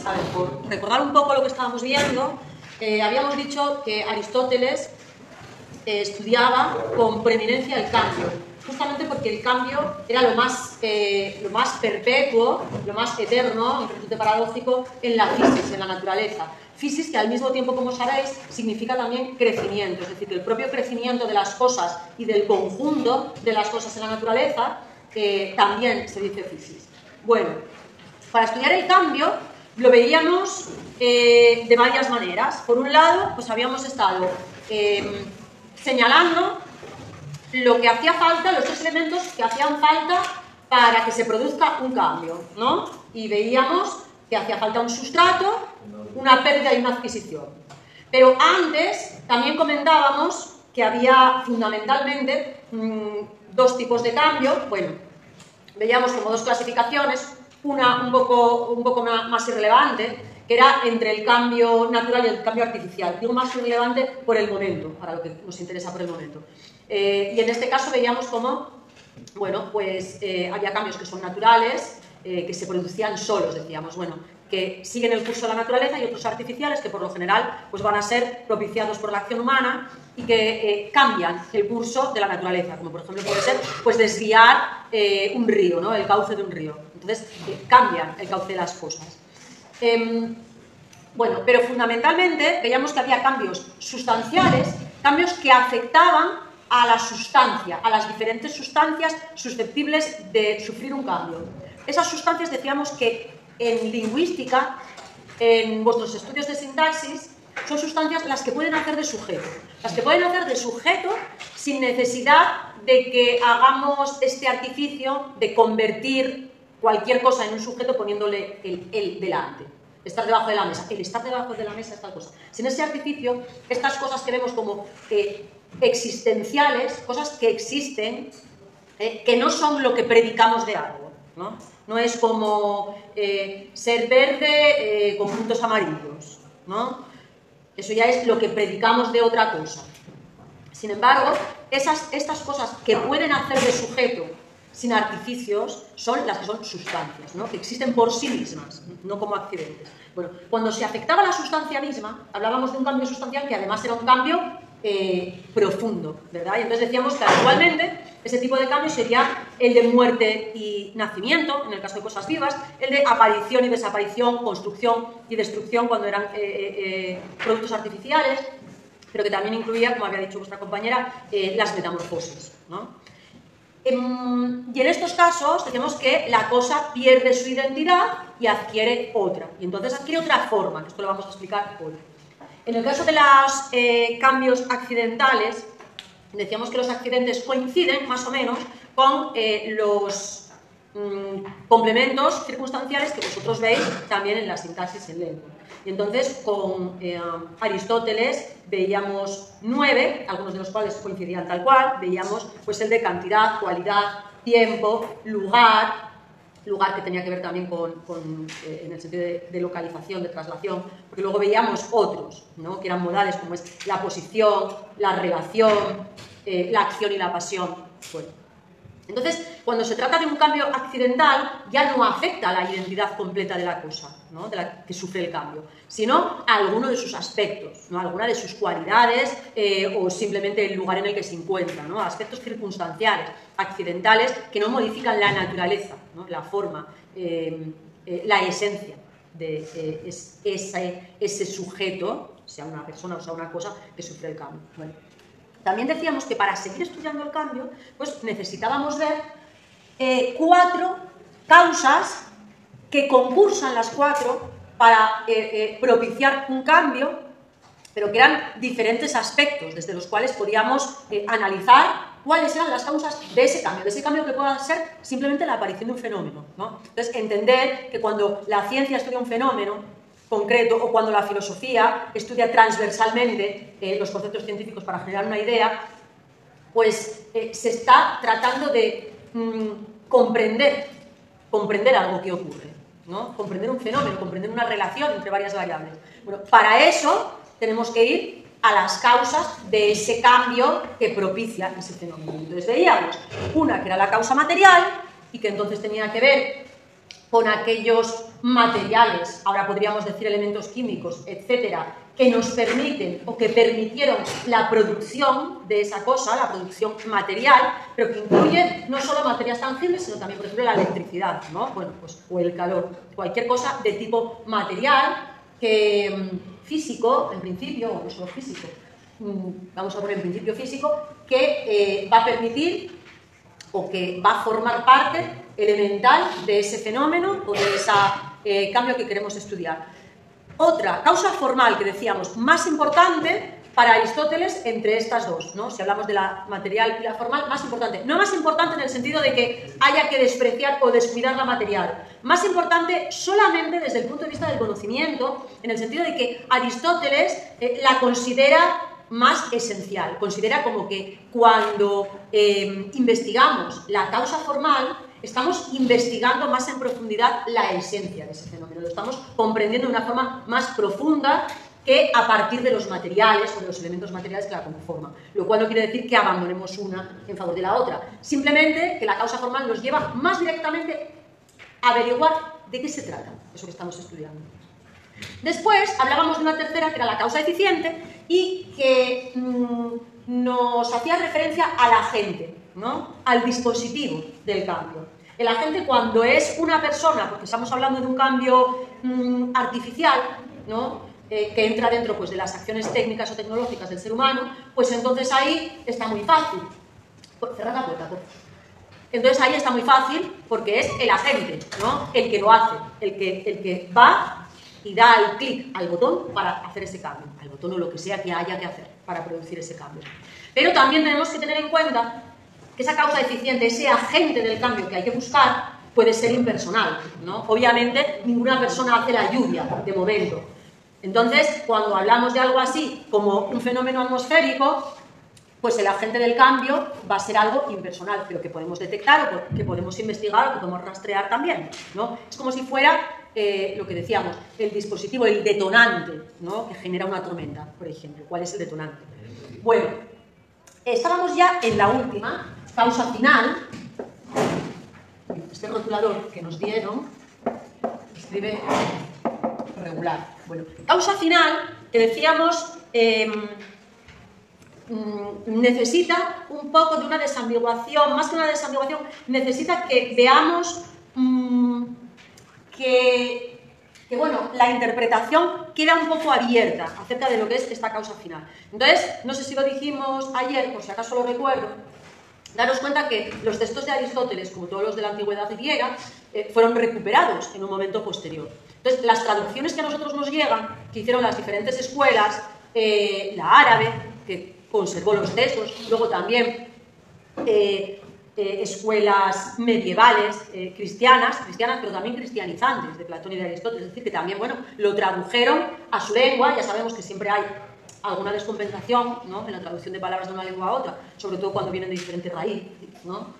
a ver, por recordar un poco lo que estábamos viendo, habíamos dicho que Aristóteles estudiaba con preeminencia el cambio, justamente porque el cambio era lo más perpetuo, lo más eterno, en resulte paradójico, en la física, en la naturaleza. Fisis que al mismo tiempo, como sabéis, significa también crecimiento, es decir, que el propio crecimiento de las cosas y del conjunto de las cosas en la naturaleza también se dice fisis. Bueno, para estudiar el cambio lo veíamos de varias maneras. Por un lado, pues habíamos estado señalando lo que hacía falta, los tres elementos que hacían falta para que se produzca un cambio, ¿no? Y veíamos que hacía falta un sustrato, una pérdida y una adquisición. Pero antes también comentábamos que había fundamentalmente dos tipos de cambio. Bueno, veíamos como dos clasificaciones, una un poco más irrelevante, que era entre el cambio natural y el cambio artificial. Digo más irrelevante por el momento, para lo que nos interesa por el momento. Y en este caso veíamos cómo, bueno, pues había cambios que son naturales, que se producían solos, decíamos, bueno, que siguen el curso de la naturaleza, y otros artificiales que por lo general pues van a ser propiciados por la acción humana y que cambian el curso de la naturaleza, como por ejemplo puede ser pues desviar un río, ¿no? El cauce de un río. Entonces cambian el cauce de las cosas. Bueno, pero fundamentalmente veíamos que había cambios sustanciales, cambios que afectaban a la sustancia, a las diferentes sustancias susceptibles de sufrir un cambio. Esas sustancias decíamos que en lingüística, en vuestros estudios de sintaxis, son sustancias las que pueden hacer de sujeto. Las que pueden hacer de sujeto sin necesidad de que hagamos este artificio de convertir cualquier cosa en un sujeto poniéndole el delante. Estar debajo de la mesa. El estar debajo de la mesa es tal cosa. Sin ese artificio, estas cosas que vemos como existenciales, cosas que existen, que no son lo que predicamos de algo, ¿no? No es como ser verde con puntos amarillos, ¿no? Eso ya es lo que predicamos de otra cosa. Sin embargo, estas cosas que pueden hacer de sujeto sin artificios son las que son sustancias, ¿no? Que existen por sí mismas, no como accidentes. Bueno, cuando se afectaba la sustancia misma, hablábamos de un cambio sustancial que además era un cambio profundo, ¿verdad? Y entonces decíamos que actualmente ese tipo de cambio sería el de muerte y nacimiento, en el caso de cosas vivas, el de aparición y desaparición, construcción y destrucción cuando eran productos artificiales, pero que también incluía, como había dicho vuestra compañera, las metamorfosis, ¿no? Y en estos casos decimos que la cosa pierde su identidad y adquiere otra, y entonces adquiere otra forma, que esto lo vamos a explicar hoy. En el caso de los cambios accidentales, decíamos que los accidentes coinciden, más o menos, con los complementos circunstanciales que vosotros veis también en la sintaxis en lengua. Y entonces, con Aristóteles veíamos 9, algunos de los cuales coincidían tal cual, veíamos pues el de cantidad, cualidad, tiempo, lugar que tenía que ver también en el sentido de localización, de traslación, porque luego veíamos otros, ¿no? Que eran modales como es la posición, la relación, la acción y la pasión. Bueno. Entonces, cuando se trata de un cambio accidental, ya no afecta a la identidad completa de la cosa, ¿no? De la que sufre el cambio, sino a alguno de sus aspectos, ¿no? Alguna de sus cualidades o simplemente el lugar en el que se encuentra, ¿no? Aspectos circunstanciales, accidentales, que no modifican la naturaleza, ¿no? La forma, la esencia de ese sujeto, sea una persona o sea una cosa, que sufre el cambio. Bueno. También decíamos que para seguir estudiando el cambio, pues necesitábamos ver 4 causas que concursan las 4 para propiciar un cambio, pero que eran diferentes aspectos desde los cuales podíamos analizar cuáles eran las causas de ese cambio que pueda ser simplemente la aparición de un fenómeno, ¿no? Entonces, entender que cuando la ciencia estudia un fenómeno concreto o cuando la filosofía estudia transversalmente los conceptos científicos para generar una idea, pues se está tratando de comprender algo que ocurre, ¿no? Comprender un fenómeno, comprender una relación entre varias variables. Bueno, para eso tenemos que ir a las causas de ese cambio que propicia ese fenómeno. Entonces veíamos una que era la causa material y que entonces tenía que ver con aquellos materiales, ahora podríamos decir elementos químicos, etcétera, que nos permiten o que permitieron la producción de esa cosa, la producción material, pero que incluye no solo materias tangibles, sino también, por ejemplo, la electricidad, ¿no? Bueno, pues, o el calor, cualquier cosa de tipo material, que físico, en principio, o no solo físico, vamos a poner en principio físico, que va a permitir o que va a formar parte elemental de ese fenómeno o de ese cambio que queremos estudiar. Otra causa formal que decíamos más importante para Aristóteles entre estas dos, ¿no? Si hablamos de la material y la formal, más importante. No más importante en el sentido de que haya que despreciar o descuidar la material. Más importante solamente desde el punto de vista del conocimiento, en el sentido de que Aristóteles la considera más esencial. Considera como que cuando investigamos la causa formal, estamos investigando más en profundidad la esencia de ese fenómeno. Lo estamos comprendiendo de una forma más profunda que a partir de los materiales o de los elementos materiales que la conforman. Lo cual no quiere decir que abandonemos una en favor de la otra. Simplemente que la causa formal nos lleva más directamente a averiguar de qué se trata eso que estamos estudiando. Después hablábamos de una tercera, que era la causa eficiente, y que nos hacía referencia al agente, ¿no? Al dispositivo del cambio. El agente, cuando es una persona, porque estamos hablando de un cambio artificial, ¿no? Que entra dentro, pues, de las acciones técnicas o tecnológicas del ser humano, pues entonces ahí está muy fácil. Cerrad la puerta, por favor. Entonces ahí está muy fácil porque es el agente, ¿no? El que lo hace, el que va y da el clic al botón para hacer ese cambio, al botón o lo que sea que haya que hacer para producir ese cambio. Pero también tenemos que tener en cuenta que esa causa eficiente, ese agente del cambio que hay que buscar, puede ser impersonal, ¿no? Obviamente, ninguna persona hace la lluvia, de momento. Entonces, cuando hablamos de algo así, como un fenómeno atmosférico, pues el agente del cambio va a ser algo impersonal, pero que podemos detectar, o que podemos investigar, o que podemos rastrear también, ¿no? Es como si fuera lo que decíamos, el dispositivo, el detonante, ¿no? Que genera una tormenta, por ejemplo. ¿Cuál es el detonante? Bueno, estábamos ya en la última causa final. Este rotulador que nos dieron escribe regular. Bueno, causa final, que decíamos, necesita un poco de una desambiguación, más que una desambiguación, necesita que veamos que bueno, la interpretación queda un poco abierta acerca de lo que es esta causa final. Entonces, no sé si lo dijimos ayer, por si acaso lo recuerdo, daros cuenta que los textos de Aristóteles, como todos los de la antigüedad griega, fueron recuperados en un momento posterior. Entonces, las traducciones que a nosotros nos llegan, que hicieron las diferentes escuelas, la árabe, que conservó los textos, luego también escuelas medievales, cristianas, pero también cristianizantes, de Platón y de Aristóteles, es decir, que también, bueno, lo tradujeron a su lengua. Ya sabemos que siempre hay alguna descompensación, ¿no?, en la traducción de palabras de una lengua a otra, sobre todo cuando vienen de diferentes raíces, ¿no?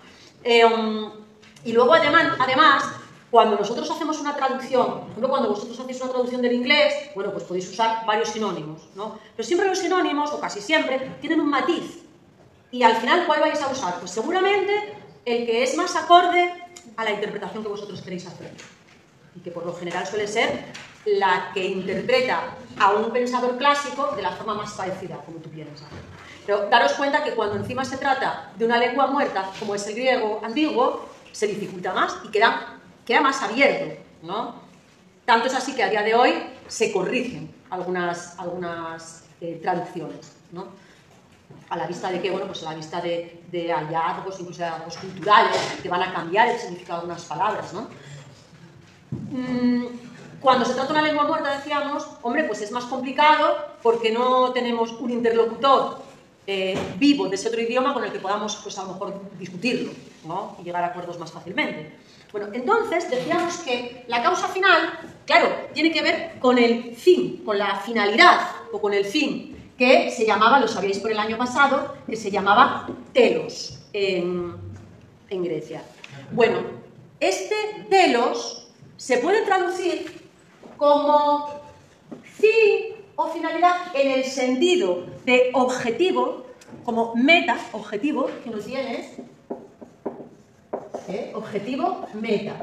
Y luego, además, cuando nosotros hacemos una traducción, por ejemplo, cuando vosotros hacéis una traducción del inglés, bueno, pues podéis usar varios sinónimos, ¿no? Pero siempre los sinónimos, o casi siempre, tienen un matiz. Y al final, ¿cuál vais a usar? Pues seguramente el que es más acorde a la interpretación que vosotros queréis hacer. Y que por lo general suele ser la que interpreta a un pensador clásico de la forma más parecida, como tú piensas. Pero daros cuenta que cuando encima se trata de una lengua muerta, como es el griego antiguo, se dificulta más y queda más abierto, ¿no? Tanto es así que a día de hoy se corrigen algunas traducciones, ¿no? A la vista de que, bueno, pues a la vista de hallazgos, incluso de hallazgos culturales, que van a cambiar el significado de unas palabras, ¿no? Cuando se trata de una lengua muerta, decíamos, hombre, pues es más complicado porque no tenemos un interlocutor vivo de ese otro idioma con el que podamos, pues a lo mejor, discutirlo, ¿no? Y llegar a acuerdos más fácilmente. Bueno, entonces decíamos que la causa final, claro, tiene que ver con el fin, con la finalidad o con el fin, que se llamaba, lo sabíais por el año pasado, que se llamaba telos en Grecia. Bueno, este telos se puede traducir como fin o finalidad en el sentido de objetivo, como meta, objetivo, que nos tienes, objetivo, meta.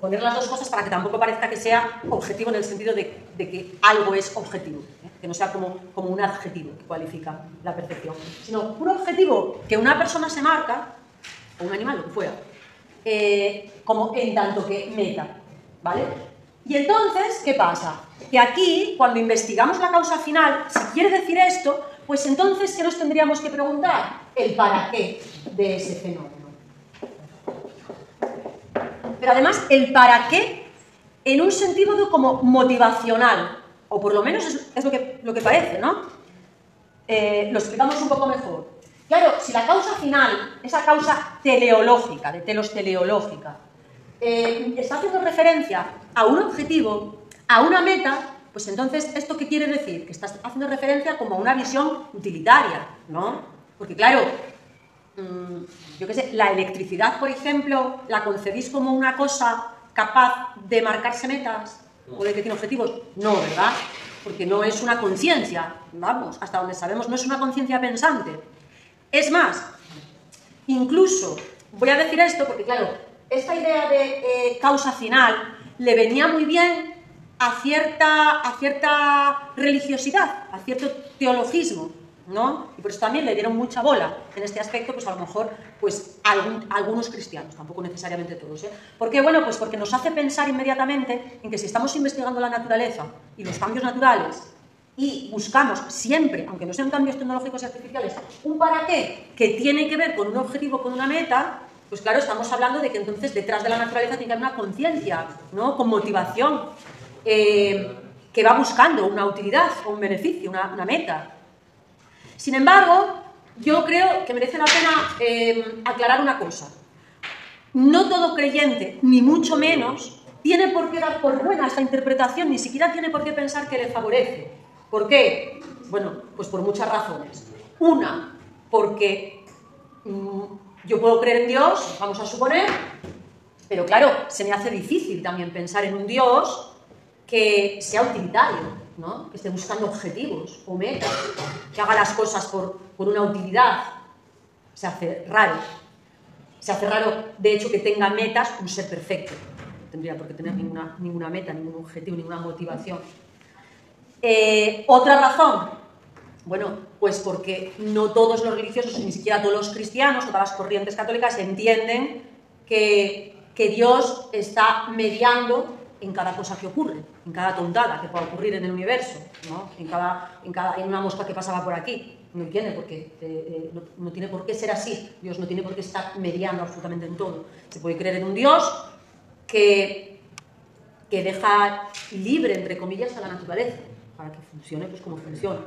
Poner las dos cosas para que tampoco parezca que sea objetivo en el sentido de que algo es objetivo, que no sea como un adjetivo que cualifica la perfección, sino un objetivo que una persona se marca, o un animal, lo que fuera, como en tanto que meta, ¿vale? Y entonces, ¿qué pasa? Que aquí, cuando investigamos la causa final, si quiere decir esto, pues entonces, ¿qué nos tendríamos que preguntar? El para qué de ese fenómeno. Pero además, el para qué en un sentido como motivacional, o por lo menos es lo que parece, ¿no? Lo explicamos un poco mejor. Claro, si la causa final, esa causa teleológica, de telos teleológica, está haciendo referencia a un objetivo, a una meta, pues entonces, ¿esto qué quiere decir? Que está haciendo referencia como a una visión utilitaria, ¿no? Porque claro, yo qué sé, la electricidad, por ejemplo, ¿la concebís como una cosa capaz de marcarse metas o de que tiene objetivos? No, ¿verdad? Porque no es una conciencia, vamos, hasta donde sabemos, no es una conciencia pensante. Es más, incluso, voy a decir esto porque, claro, esta idea de causa final le venía muy bien a cierta religiosidad, a cierto teologismo, ¿no? Y por eso también le dieron mucha bola en este aspecto, pues a lo mejor, pues algunos cristianos, tampoco necesariamente todos, ¿eh? ¿Por qué? Bueno, pues porque nos hace pensar inmediatamente en que si estamos investigando la naturaleza y los cambios naturales y buscamos siempre, aunque no sean cambios tecnológicos y artificiales, un para qué que tiene que ver con un objetivo, con una meta, pues claro, estamos hablando de que entonces detrás de la naturaleza tiene que haber una conciencia, ¿no? Con motivación, que va buscando una utilidad o un beneficio, una meta. Sin embargo, yo creo que merece la pena aclarar una cosa. No todo creyente, ni mucho menos, tiene por qué dar por buena esta interpretación, ni siquiera tiene por qué pensar que le favorece. ¿Por qué? Bueno, pues por muchas razones. Una, porque yo puedo creer en Dios, vamos a suponer, pero claro, se me hace difícil también pensar en un Dios que sea utilitario, ¿no? Que esté buscando objetivos o metas, que haga las cosas por una utilidad. Se hace raro. Se hace raro, de hecho, que tenga metas un ser perfecto. No tendría por qué tener ninguna meta, ningún objetivo, ninguna motivación. Otra razón, bueno, pues porque no todos los religiosos, ni siquiera todos los cristianos, todas las corrientes católicas entienden que Dios está mediando en cada cosa que ocurre, en cada tontada que pueda ocurrir en el universo, ¿no? En una mosca que pasaba por aquí. No entiende por qué, no tiene por qué ser así. Dios no tiene por qué estar mediando absolutamente en todo. Se puede creer en un Dios que deja libre, entre comillas, a la naturaleza, para que funcione pues como funciona.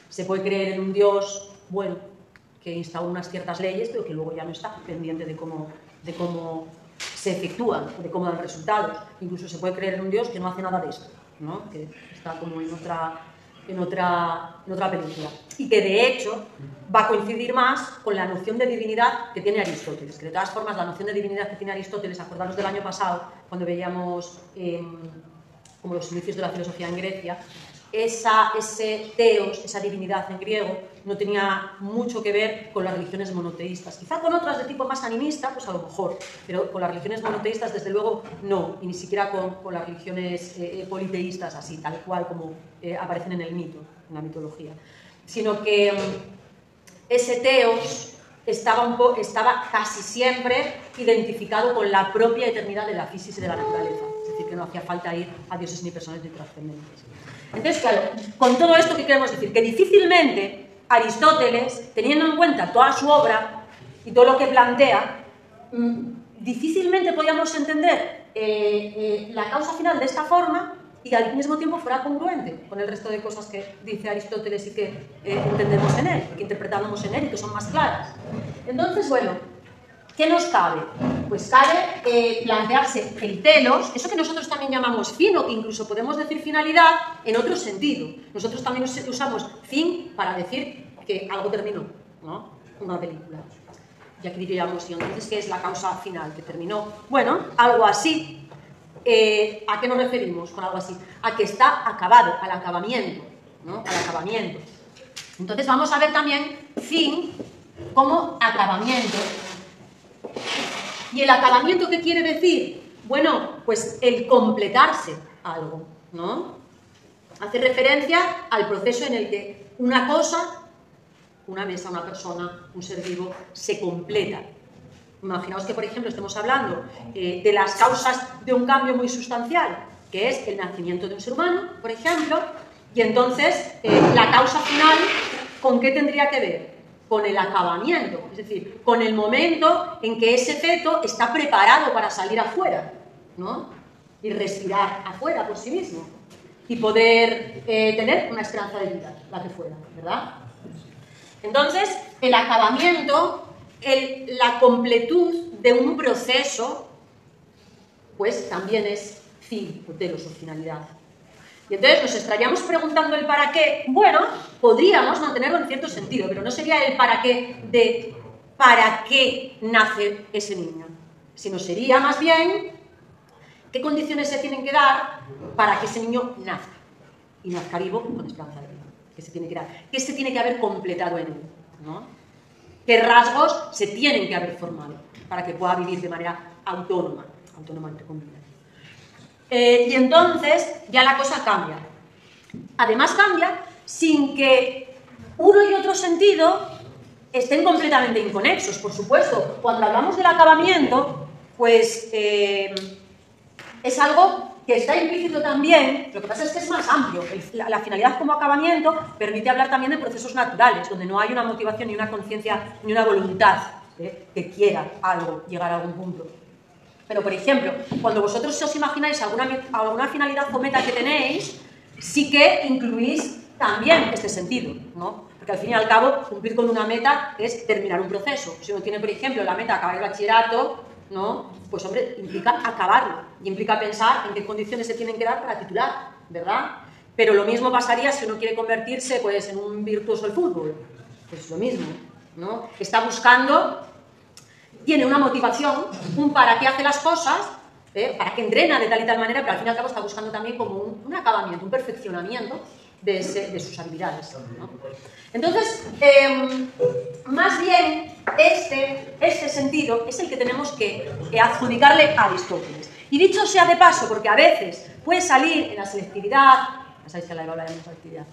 Se puede creer en un Dios, bueno, que instaura unas ciertas leyes, pero que luego ya no está pendiente de cómo se efectúan, de cómo dan resultados. Incluso se puede creer en un Dios que no hace nada de esto, ¿no? Que está como en otra película. Y que de hecho va a coincidir más con la noción de divinidad que tiene Aristóteles. Que de todas formas la noción de divinidad que tiene Aristóteles, acordaros del año pasado, cuando veíamos como los inicios de la filosofía en Grecia, ese teos, esa divinidad en griego, no tenía mucho que ver con las religiones monoteístas. Quizá con otras de tipo más animista, pues a lo mejor, pero con las religiones monoteístas desde luego no, y ni siquiera con las religiones politeístas así, tal cual como aparecen en el mito, en la mitología. Sino que ese teos estaba casi siempre identificado con la propia eternidad de la física y de la naturaleza. Es decir, que no hacía falta ir a dioses ni personas ni trascendentes. Entonces, claro, con todo esto, ¿qué queremos decir? Que difícilmente Aristóteles, teniendo en cuenta toda su obra y todo lo que plantea, difícilmente podíamos entender la causa final de esta forma y al mismo tiempo fuera congruente con el resto de cosas que dice Aristóteles y que entendemos en él, que interpretamos en él y que son más claras. Entonces, bueno, ¿qué nos cabe? Pues cabe plantearse el telos, eso que nosotros también llamamos fin, o que incluso podemos decir finalidad en otro sentido. Nosotros también usamos fin para decir que algo terminó, ¿no? Una película. Ya que diríamos, ¿y entonces qué es la causa final que terminó? Bueno, algo así. ¿A qué nos referimos con algo así? A que está acabado, al acabamiento, ¿no? Al acabamiento. Entonces vamos a ver también fin como acabamiento. ¿Y el acabamiento qué quiere decir? Bueno, pues el completarse algo, ¿no? Hace referencia al proceso en el que una cosa, una mesa, una persona, un ser vivo, se completa. Imaginaos que, por ejemplo, estemos hablando de las causas de un cambio muy sustancial, que es el nacimiento de un ser humano, por ejemplo, y entonces la causa final, ¿con qué tendría que ver? Con el acabamiento, es decir, con el momento en que ese feto está preparado para salir afuera, ¿no? Y respirar afuera por sí mismo, y poder tener una esperanza de vida, la que fuera, ¿verdad? Entonces, el acabamiento, la completud de un proceso, pues también es fin, telos o finalidad. Y entonces nos estaríamos preguntando el para qué. Bueno, podríamos mantenerlo en cierto sentido, pero no sería el para qué de para qué nace ese niño, sino sería más bien qué condiciones se tienen que dar para que ese niño nazca, y nazca vivo con esperanza de vida. ¿Qué se tiene que dar? ¿Qué se tiene que haber completado en él? ¿No? ¿Qué rasgos se tienen que haber formado para que pueda vivir de manera autónoma entre comillas? Y entonces ya la cosa cambia. Además cambia sin que uno y otro sentido estén completamente inconexos, por supuesto. Cuando hablamos del acabamiento, pues es algo que está implícito también, lo que pasa es que es más amplio. La finalidad como acabamiento permite hablar también de procesos naturales, donde no hay una motivación, ni una conciencia, ni una voluntad que quiera algo, llegar a algún punto. Pero, por ejemplo, cuando vosotros os imagináis alguna finalidad o meta que tenéis, sí que incluís también este sentido, ¿no? Porque al fin y al cabo, cumplir con una meta es terminar un proceso. Si uno tiene, por ejemplo, la meta de acabar el bachillerato, ¿no? Pues, hombre, implica acabarlo y implica pensar en qué condiciones se tienen que dar para titular, ¿verdad? Pero lo mismo pasaría si uno quiere convertirse, pues, en un virtuoso del fútbol. Pues lo mismo, ¿no? Está buscando, tiene una motivación, un para qué hace las cosas, para qué entrena de tal y tal manera, pero al fin y al cabo está buscando también como un acabamiento, un perfeccionamiento de sus habilidades, ¿no? Entonces, más bien, este sentido es el que tenemos que adjudicarle a Aristóteles. Y dicho sea de paso, porque a veces puede salir en la selectividad, ya sabéis que la habla de la selectividad,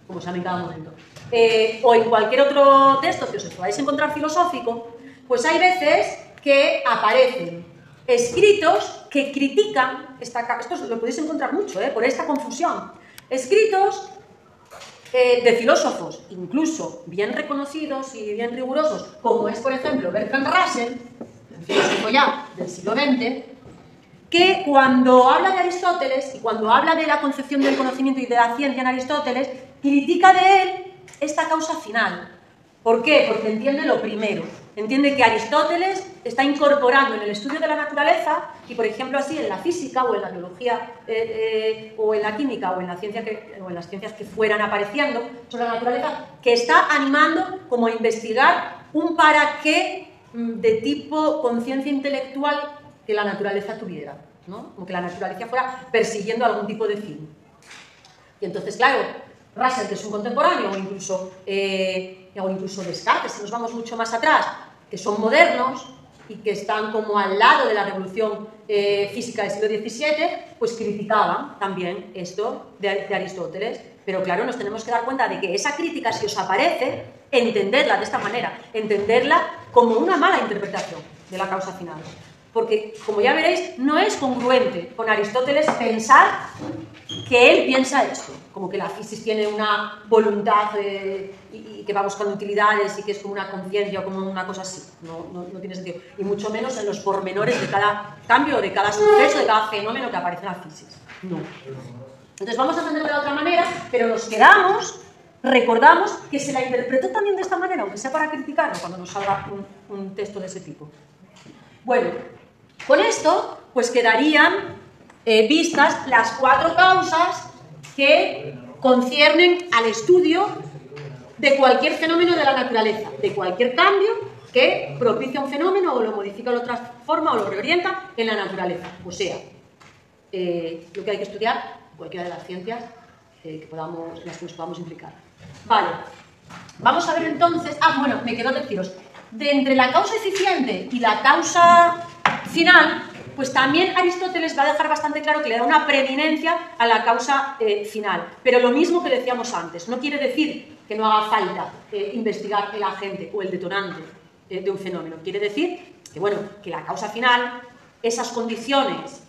como saben en cada momento, o en cualquier otro texto que os podáis encontrar filosófico, pues hay veces que aparecen escritos que critican, esto lo podéis encontrar mucho, por esta confusión, escritos de filósofos, incluso bien reconocidos y bien rigurosos, como es, por ejemplo, Bertrand Russell, un filósofo ya del siglo XX, que cuando habla de Aristóteles y cuando habla de la concepción del conocimiento y de la ciencia en Aristóteles, critica de él esta causa final. ¿Por qué? Porque entiende lo primero. Entiende que Aristóteles está incorporando en el estudio de la naturaleza, y por ejemplo así en la física o en la biología o en la química o en las ciencias que fueran apareciendo sobre la naturaleza, que está animando como a investigar un para qué de tipo conciencia intelectual que la naturaleza tuviera, ¿no? Como que la naturaleza fuera persiguiendo algún tipo de fin. Y entonces, claro, Russell, que es un contemporáneo, o incluso Descartes, si nos vamos mucho más atrás, que son modernos y que están como al lado de la revolución física del siglo XVII, pues criticaban también esto de Aristóteles. Pero claro, nos tenemos que dar cuenta de que esa crítica, si os aparece, entenderla de esta manera, entenderla como una mala interpretación de la causa final. Porque, como ya veréis, no es congruente con Aristóteles pensar que él piensa esto, como que la física tiene una voluntad y que va buscando utilidades y que es como una conciencia o como una cosa así. No tiene sentido. Y mucho menos en los pormenores de cada cambio, de cada suceso, de cada fenómeno que aparece en la física. No. Entonces vamos a entenderlo de otra manera, pero nos recordamos que se la interpretó también de esta manera, aunque sea para criticarlo cuando nos salga un texto de ese tipo. Bueno, con esto pues quedarían vistas las 4 causas que conciernen al estudio de cualquier fenómeno de la naturaleza, de cualquier cambio que propicia un fenómeno o lo modifica de otra forma o lo reorienta en la naturaleza. O sea, lo que hay que estudiar, cualquiera de las ciencias en las que nos podamos implicar. Vale, vamos a ver entonces... me quedo deciros, de entre la causa eficiente y la causa final, pues también Aristóteles va a dejar bastante claro que le da una preeminencia a la causa final. Pero lo mismo que decíamos antes, no quiere decir que no haga falta investigar el agente o el detonante de un fenómeno. Quiere decir que, bueno, que la causa final, esas condiciones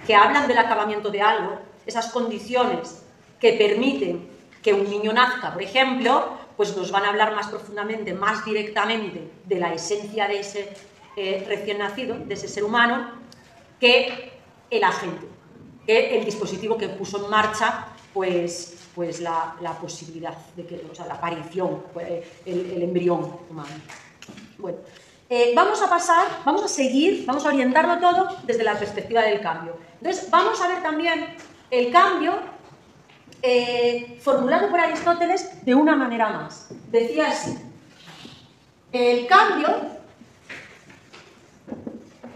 que hablan del acabamiento de algo, esas condiciones que permiten que un niño nazca, por ejemplo, pues nos van a hablar más profundamente, más directamente de la esencia de ese recién nacido, de ese ser humano, que el agente, que el dispositivo que puso en marcha pues la posibilidad de que, o sea, la aparición, el embrión humano. Bueno, vamos a seguir, vamos a orientarlo todo desde la perspectiva del cambio. Entonces, vamos a ver también el cambio formulado por Aristóteles de una manera más. Decía así: el cambio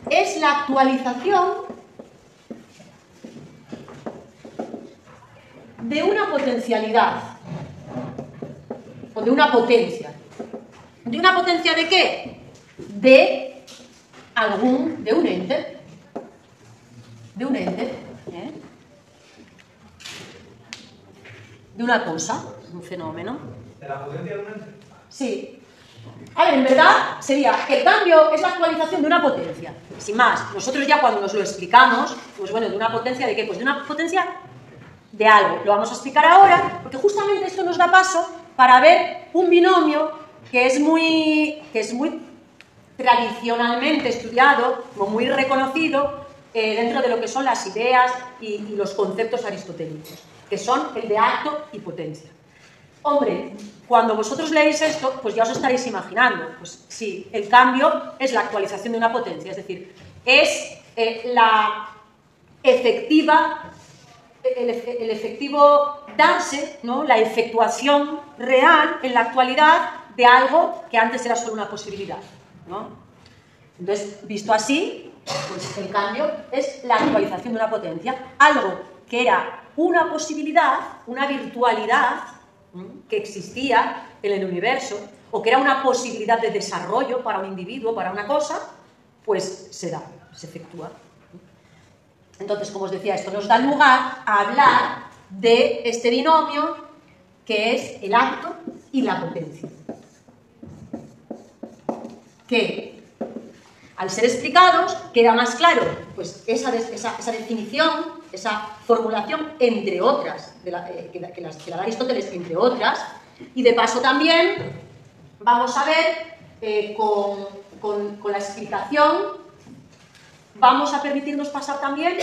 es la actualización de una potencialidad o de una potencia. ¿De una potencia de qué? De un ente. De un ente. De una cosa, un fenómeno. ¿De la potencia de un ente? Sí. A ver, en verdad sería, el cambio es la actualización de una potencia. Sin más, nosotros ya cuando nos lo explicamos, pues bueno, ¿de una potencia de qué? Pues de una potencia de algo. Lo vamos a explicar ahora, porque justamente esto nos da paso para ver un binomio que es muy tradicionalmente estudiado, como muy reconocido dentro de lo que son las ideas y los conceptos aristotélicos, que son el de acto y potencia. Hombre, cuando vosotros leéis esto, pues ya os estaréis imaginando, pues sí, el cambio es la actualización de una potencia, es decir, es la efectiva, el efectivo darse, ¿no? La efectuación real en la actualidad de algo que antes era solo una posibilidad, ¿no? Entonces, visto así, pues el cambio es la actualización de una potencia, algo que era una posibilidad, una virtualidad que existía en el universo, o que era una posibilidad de desarrollo para un individuo, para una cosa, pues se da, se efectúa. Entonces, como os decía, esto nos da lugar a hablar de este binomio que es el acto y la potencia. Que, al ser explicados, queda más claro pues, esa definición, esa formulación, entre otras, que la da Aristóteles, entre otras, y de paso también vamos a ver, con la explicación, vamos a permitirnos pasar también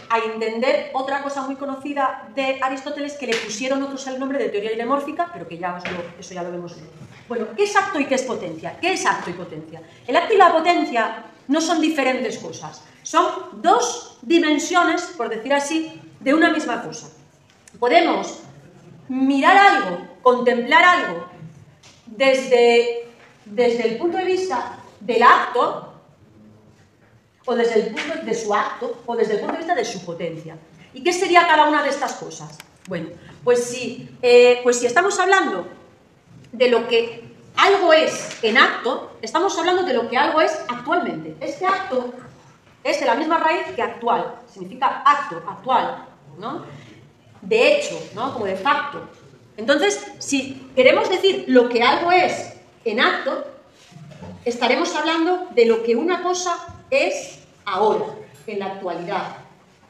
a entender otra cosa muy conocida de Aristóteles, que le pusieron otros el nombre de teoría ilemórfica, pero que ya eso ya lo vemos luego. Bueno, ¿qué es acto y qué es potencia? ¿Qué es acto y potencia? El acto y la potencia no son diferentes cosas, son dos dimensiones, por decir así, de una misma cosa. Podemos mirar algo, contemplar algo desde el punto de vista del acto, o desde el punto de su acto, o desde el punto de vista de su potencia. ¿Y qué sería cada una de estas cosas? Bueno, pues si estamos hablando de lo que algo es en acto, estamos hablando de lo que algo es actualmente. Este acto es de la misma raíz que actual, significa acto, actual, ¿no? De hecho, ¿no? Como de facto. Entonces, si queremos decir lo que algo es en acto, estaremos hablando de lo que una cosa es ahora, en la actualidad,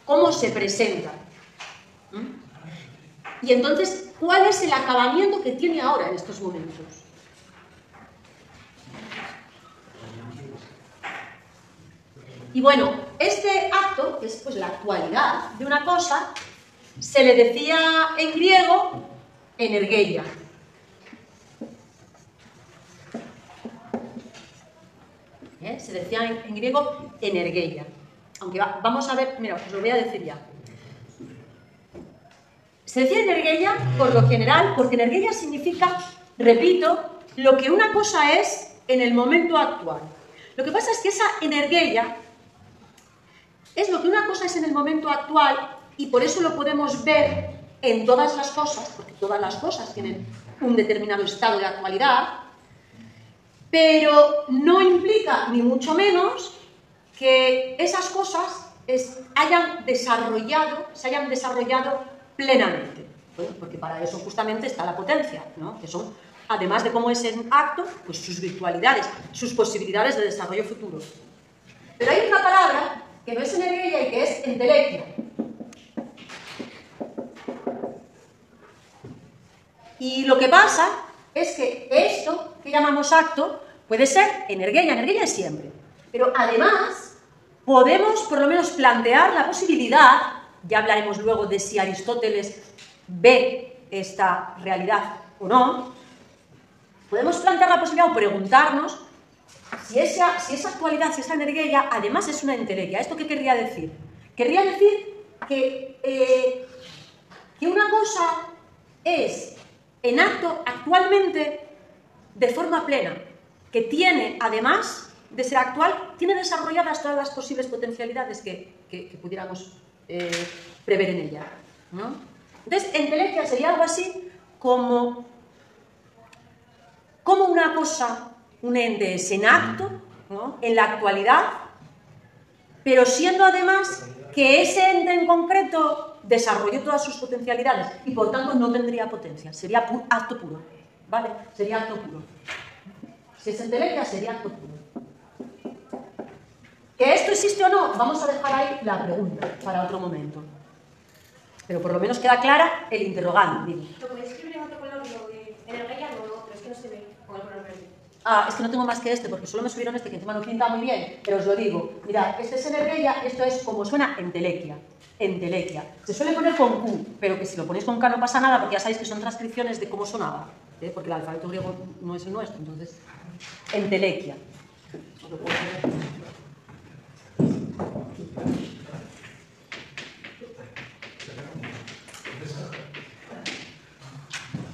cómo se presenta. Y entonces, ¿cuál es el acabamiento que tiene ahora en estos momentos? Y bueno, este acto, que es pues la actualidad de una cosa, se le decía en griego energeia. Se decía en griego energeia. Aunque vamos a ver, mira, os lo voy a decir ya. Se decía energeia por lo general, porque energeia significa, repito, lo que una cosa es en el momento actual. Lo que pasa es que esa energeia es lo que una cosa es en el momento actual, y por eso lo podemos ver en todas las cosas, porque todas las cosas tienen un determinado estado de actualidad, pero no implica, ni mucho menos, que esas cosas se hayan desarrollado plenamente. Bueno, porque para eso justamente está la potencia, ¿no? Que son, además de cómo es en acto, pues sus virtualidades, sus posibilidades de desarrollo futuro. Pero hay una palabra que no es energía y que es entelequia. Y lo que pasa es que esto que llamamos acto puede ser energía es siempre. Pero además podemos por lo menos plantear la posibilidad, ya hablaremos luego de si Aristóteles ve esta realidad o no, podemos plantear la posibilidad o preguntarnos si esa actualidad, si esa energía además es una entelequia. ¿Esto qué querría decir? Querría decir que una cosa es en acto actualmente de forma plena, que tiene, además de ser actual, tiene desarrolladas todas las posibles potencialidades que pudiéramos prever en ella, ¿no? Entonces, entelequia sería algo así como una cosa, un ente es en acto, ¿no? En la actualidad, pero siendo además que ese ente en concreto desarrolló todas sus potencialidades y por tanto no tendría potencia, sería acto puro, ¿vale? Sería acto puro. Si es entelequia, sería acto puro. ¿Que esto existe o no? Vamos a dejar ahí la pregunta para otro momento. Pero por lo menos queda clara el interrogante. Dime. ¿Lo podéis escribir en otro color? Energía no, pero es que no se ve con el color verde. Ah, es que no tengo más que este, porque solo me subieron este, que encima no pinta muy bien, pero os lo digo. Mirad, este es energía, esto es como suena entelequia. Entelequia. Se suele poner con Q, pero que si lo ponéis con K no pasa nada, porque ya sabéis que son transcripciones de cómo sonaba, porque el alfabeto griego no es el nuestro, entonces, entelequia. Os lo puedo poner.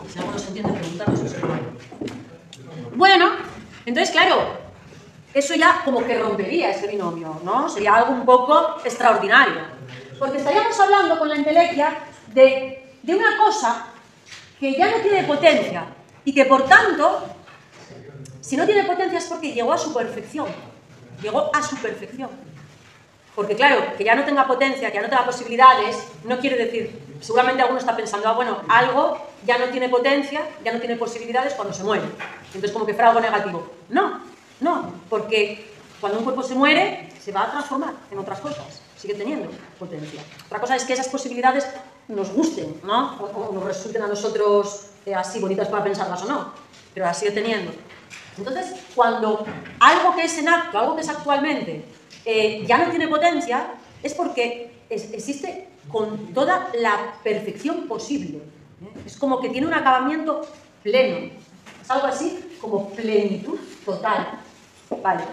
Si algo no se entiende, preguntarnos. Bueno, entonces, claro, eso ya como que rompería ese binomio, ¿no? Sería algo un poco extraordinario. Porque estaríamos hablando con la entelequia de una cosa que ya no tiene potencia y que, por tanto, si no tiene potencia es porque llegó a su perfección. Llegó a su perfección. Porque, claro, que ya no tenga potencia, que ya no tenga posibilidades, no quiere decir, seguramente alguno está pensando, bueno, algo ya no tiene potencia, ya no tiene posibilidades cuando se muere. Entonces, como que fuera algo negativo. No, porque cuando un cuerpo se muere, se va a transformar en otras cosas, sigue teniendo potencia. Otra cosa es que esas posibilidades nos gusten, ¿no? O nos resulten a nosotros así bonitas para pensarlas o no, pero las sigue teniendo. Entonces, cuando algo que es en acto, algo que es actualmente, ya no tiene potencia, es porque existe con toda la perfección posible. Es como que tiene un acabamiento pleno. Es algo así como plenitud total. Vale.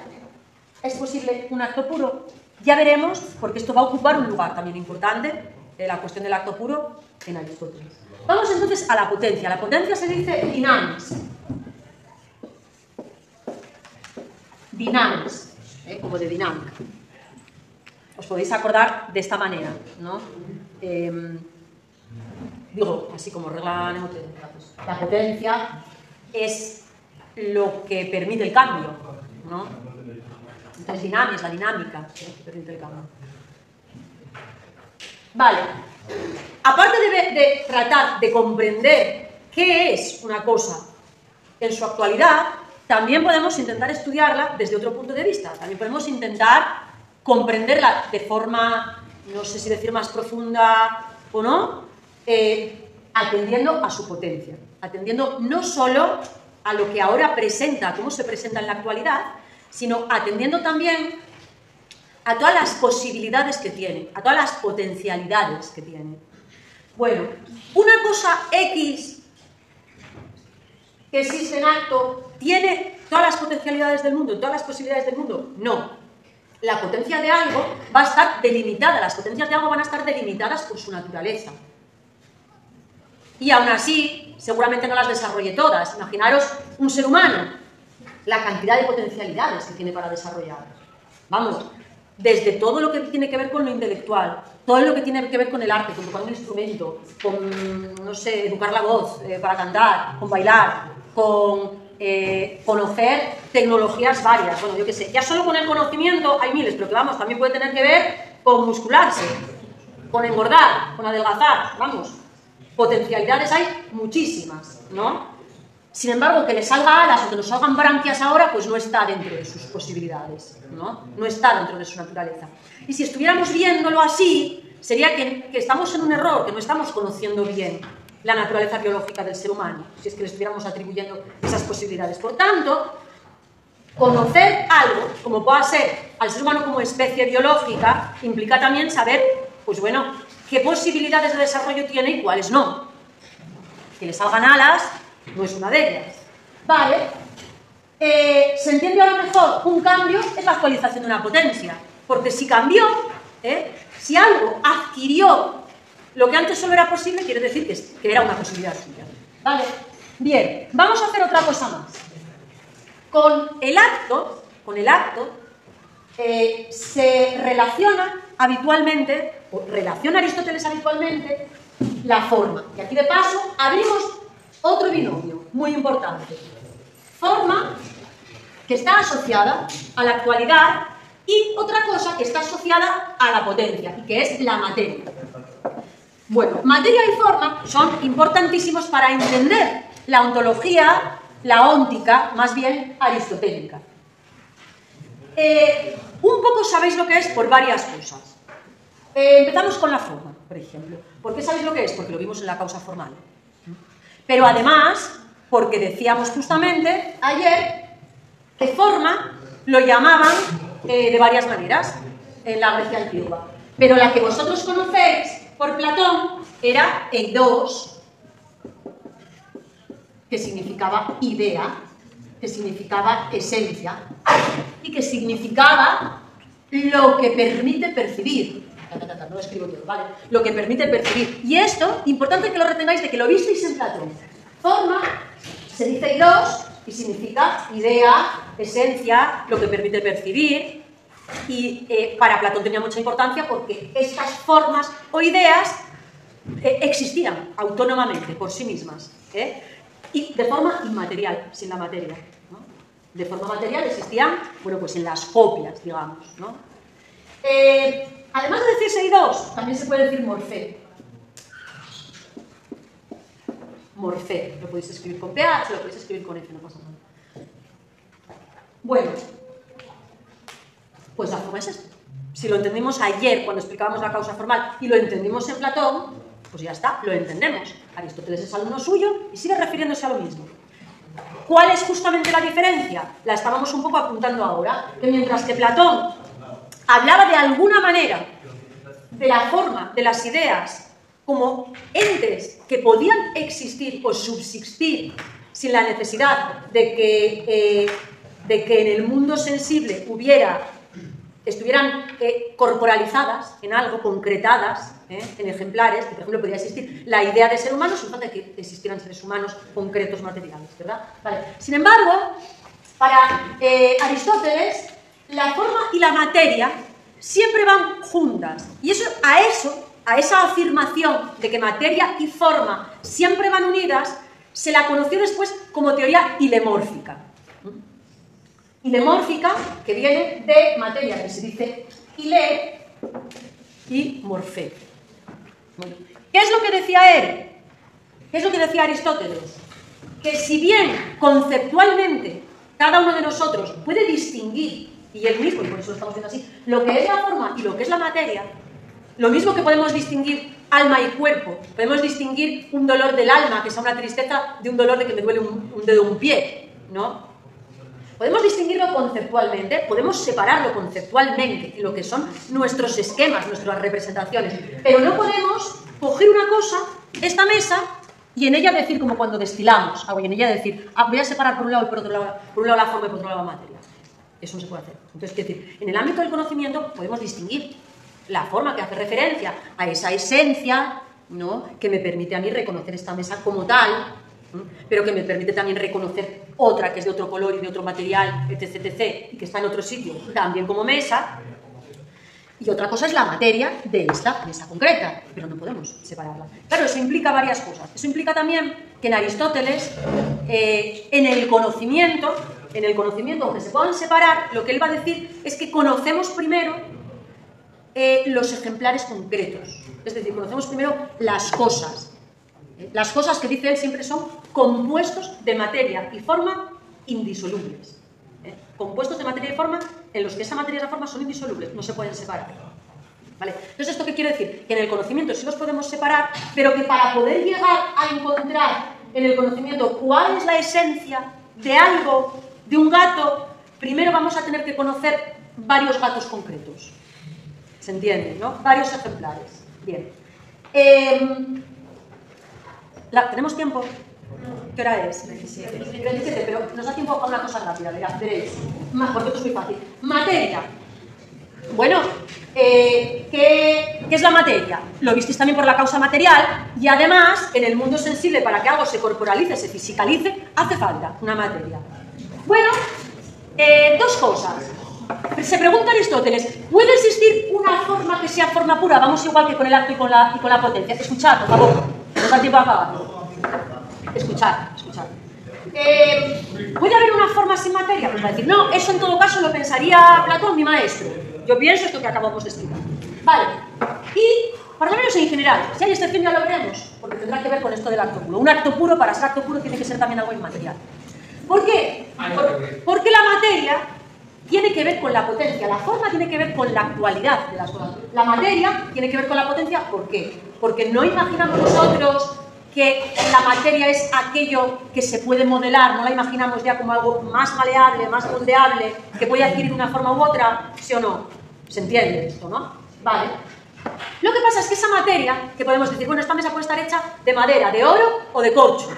¿Es posible un acto puro? Ya veremos, porque esto va a ocupar un lugar también importante, la cuestión del acto puro en Aristóteles. Vamos entonces a la potencia. La potencia se dice dinamis. Dinamis, como de dinámica. Os podéis acordar de esta manera, ¿no? Digo, así como regla mnemotécnica, pues, la potencia es lo que permite el cambio, ¿no? Entonces, dinamis, la dinámica, que permite el cambio. Vale. Aparte de tratar de comprender qué es una cosa en su actualidad, también podemos intentar estudiarla desde otro punto de vista. También podemos intentar comprenderla de forma, no sé si decir más profunda o no, atendiendo a su potencia. Atendiendo no solo a lo que ahora presenta, cómo se presenta en la actualidad, sino atendiendo también a todas las posibilidades que tiene, a todas las potencialidades que tiene. Bueno, una cosa X que existe en acto, ¿tiene todas las potencialidades del mundo, todas las posibilidades del mundo? No. La potencia de algo va a estar delimitada, las potencias de algo van a estar delimitadas por su naturaleza. Y aún así, seguramente no las desarrolle todas. Imaginaros un ser humano, la cantidad de potencialidades que tiene para desarrollar. Vamos, desde todo lo que tiene que ver con lo intelectual, todo lo que tiene que ver con el arte, con tocar un instrumento, con, no sé, educar la voz para cantar, con bailar, con conocer tecnologías varias. Bueno, yo qué sé, ya solo con el conocimiento hay miles, pero que vamos, también puede tener que ver con muscularse, con engordar, con adelgazar, vamos. Potencialidades hay muchísimas, ¿no? Sin embargo, que le salga alas o que nos salgan branquias ahora, pues no está dentro de sus posibilidades, ¿no? No está dentro de su naturaleza. Y si estuviéramos viéndolo así, sería que estamos en un error, que no estamos conociendo bien la naturaleza biológica del ser humano, si es que le estuviéramos atribuyendo esas posibilidades. Por tanto, conocer algo, como pueda ser al ser humano como especie biológica, implica también saber, pues bueno, qué posibilidades de desarrollo tiene y cuáles no. Que le salgan alas no es una de ellas. Vale. ¿Se entiende ahora mejor? Un cambio es la actualización de una potencia. Porque si cambió, si algo adquirió lo que antes solo era posible, quiere decir que era una posibilidad suya. Vale. Bien, vamos a hacer otra cosa más. Con el acto se relaciona habitualmente, o relaciona Aristóteles habitualmente, la forma. Y aquí de paso abrimos otro binomio muy importante. Forma que está asociada a la actualidad y otra cosa que está asociada a la potencia, y que es la materia. Bueno, materia y forma son importantísimos para entender la ontología, la óntica, más bien aristotélica. Un poco sabéis lo que es por varias cosas. Empezamos con la forma, por ejemplo. ¿Por qué sabéis lo que es? Porque lo vimos en la causa formal. Pero además, porque decíamos justamente ayer que forma lo llamaban de varias maneras en la Grecia antigua. Pero la que vosotros conocéis por Platón era eidos, que significaba idea, que significaba esencia y que significaba lo que permite percibir. No lo escribo todo, ¿vale? Lo que permite percibir. Y esto, importante que lo retengáis de que lo visteis en Platón. Forma, se dice eidos, y significa idea, esencia, lo que permite percibir. Y para Platón tenía mucha importancia porque estas formas o ideas existían autónomamente, por sí mismas. Y de forma inmaterial, sin la materia, ¿no? De forma material existían, bueno, pues en las copias, digamos, ¿no? Además de decirse eidos, también se puede decir morfé. Morfé, lo podéis escribir con PH, lo podéis escribir con F, no pasa nada. Bueno, pues la forma es esto. Si lo entendimos ayer cuando explicábamos la causa formal y lo entendimos en Platón, pues ya está, lo entendemos. Aristóteles es alumno suyo y sigue refiriéndose a lo mismo. ¿Cuál es justamente la diferencia? La estábamos un poco apuntando ahora, que mientras que Platón hablaba de alguna manera de la forma, de las ideas, como entes que podían existir o subsistir sin la necesidad de que en el mundo sensible estuvieran corporalizadas en algo, concretadas, en ejemplares, que por ejemplo podría existir la idea de ser humano sin falta de que existieran seres humanos concretos materiales, ¿verdad? Vale. Sin embargo, para Aristóteles, la forma y la materia siempre van juntas. Y a esa afirmación de que materia y forma siempre van unidas, se la conoció después como teoría hilemórfica. Hilemórfica, que viene de materia, que se dice hile, y morfé. Bueno, ¿qué es lo que decía él? ¿Qué es lo que decía Aristóteles? Que si bien conceptualmente cada uno de nosotros puede distinguir, y él mismo, y por eso lo estamos viendo así, lo que es la forma y lo que es la materia, lo mismo que podemos distinguir alma y cuerpo, podemos distinguir un dolor del alma, que sea una tristeza, de un dolor de que me duele un dedo de un pie, ¿no? Podemos distinguirlo conceptualmente, podemos separarlo conceptualmente en lo que son nuestros esquemas, nuestras representaciones, pero no podemos coger una cosa, esta mesa, y en ella decir como cuando destilamos agua, y en ella decir, voy a separar por un lado y por otro lado, por un lado la forma y por otro lado la materia. Eso no se puede hacer. Entonces, quiero decir, en el ámbito del conocimiento podemos distinguir la forma que hace referencia a esa esencia, ¿no?, que me permite a mí reconocer esta mesa como tal, pero que me permite también reconocer otra que es de otro color y de otro material, etc., etc., y que está en otro sitio, también como mesa. Y otra cosa es la materia de esta mesa concreta, pero no podemos separarla. Claro, eso implica varias cosas. Eso implica también que en Aristóteles en el conocimiento, aunque se puedan separar, lo que él va a decir es que conocemos primero los ejemplares concretos. Es decir, conocemos primero las cosas. Las cosas que dice él siempre son compuestos de materia y forma indisolubles. Compuestos de materia y forma en los que esa materia y esa forma son indisolubles, no se pueden separar. ¿Vale? Entonces, ¿esto qué quiere decir? Que en el conocimiento sí los podemos separar, pero que para poder llegar a encontrar en el conocimiento cuál es la esencia de algo, de un gato, primero vamos a tener que conocer varios gatos concretos. ¿Se entiende, no? Varios ejemplares. Bien. ¿Tenemos tiempo? ¿Qué hora es? 27, pero nos da tiempo a una cosa rápida, veréis. Porque esto es muy fácil. Materia. Bueno, ¿qué es la materia? Lo visteis también por la causa material, y además, en el mundo sensible, para que algo se corporalice, se fisicalice, hace falta una materia. Bueno, dos cosas. Se pregunta Aristóteles, ¿puede existir una forma que sea forma pura? Vamos igual que con el acto y con la potencia. Escuchad, por favor, no da tiempo a acabar. Escuchad. ¿Puede haber una forma sin materia? Pues va a decir, no, eso en todo caso lo pensaría Platón, mi maestro. Yo pienso esto que acabamos de explicar. Vale, y por lo menos en general, si hay excepción ya lo veremos, porque tendrá que ver con esto del acto puro. Un acto puro, para ser acto puro, tiene que ser también algo inmaterial. ¿Por qué? Porque la materia tiene que ver con la potencia, la forma tiene que ver con la actualidad de las cosas. La materia tiene que ver con la potencia, ¿por qué? Porque no imaginamos nosotros que la materia es aquello que se puede modelar, no la imaginamos ya como algo más maleable, más moldeable, que puede adquirir una forma u otra, ¿sí o no? ¿Se entiende esto, no? Vale. Lo que pasa es que esa materia, que podemos decir, bueno, esta mesa puede estar hecha de madera, de oro o de corcho.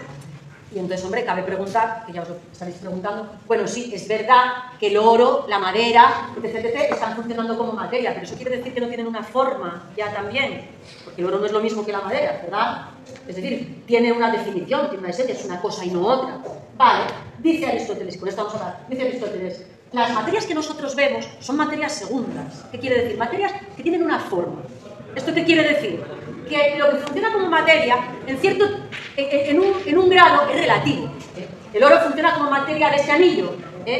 Y entonces, hombre, cabe preguntar, que ya os lo estaréis preguntando, bueno, sí, es verdad que el oro, la madera, etc., están funcionando como materia, pero eso quiere decir que no tienen una forma ya también, porque el oro no es lo mismo que la madera, ¿verdad? Es decir, tiene una definición, tiene una esencia, es una cosa y no otra. Vale, dice Aristóteles, y con esto vamos a hablar, dice Aristóteles, las materias que nosotros vemos son materias segundas. ¿Qué quiere decir? Materias que tienen una forma. ¿Esto qué quiere decir? Que lo que funciona como materia, en un grado, es relativo. El oro funciona como materia de este anillo,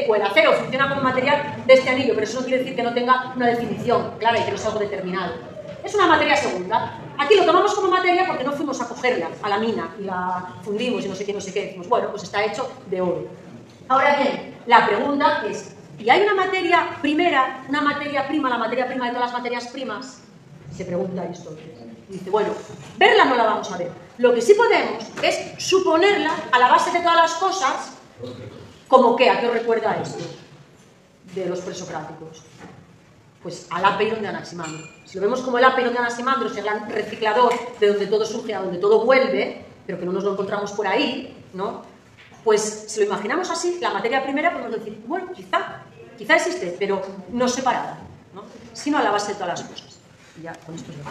o el acero funciona como material de este anillo, pero eso no quiere decir que no tenga una definición clara y que no sea algo determinado. Es una materia segunda. Aquí lo tomamos como materia porque no fuimos a cogerla a la mina y la fundimos y no sé qué. Decimos, bueno, pues está hecho de oro. Ahora bien, la pregunta es, ¿y hay una materia primera, una materia prima, la materia prima de todas las materias primas? Se pregunta Aristóteles. Y dice, bueno, verla no la vamos a ver. Lo que sí podemos es suponerla a la base de todas las cosas, ¿como qué? ¿A qué os recuerda esto? De los presocráticos. Pues al apeiron de Anaximandro. Si lo vemos como el apeiron de Anaximandro, es el gran reciclador de donde todo surge, a donde todo vuelve, pero que no nos lo encontramos por ahí, ¿no? Pues si lo imaginamos así, la materia primera podemos decir, bueno, quizá existe, pero no separada, ¿no? Sino a la base de todas las cosas. Y ya con esto es lo que...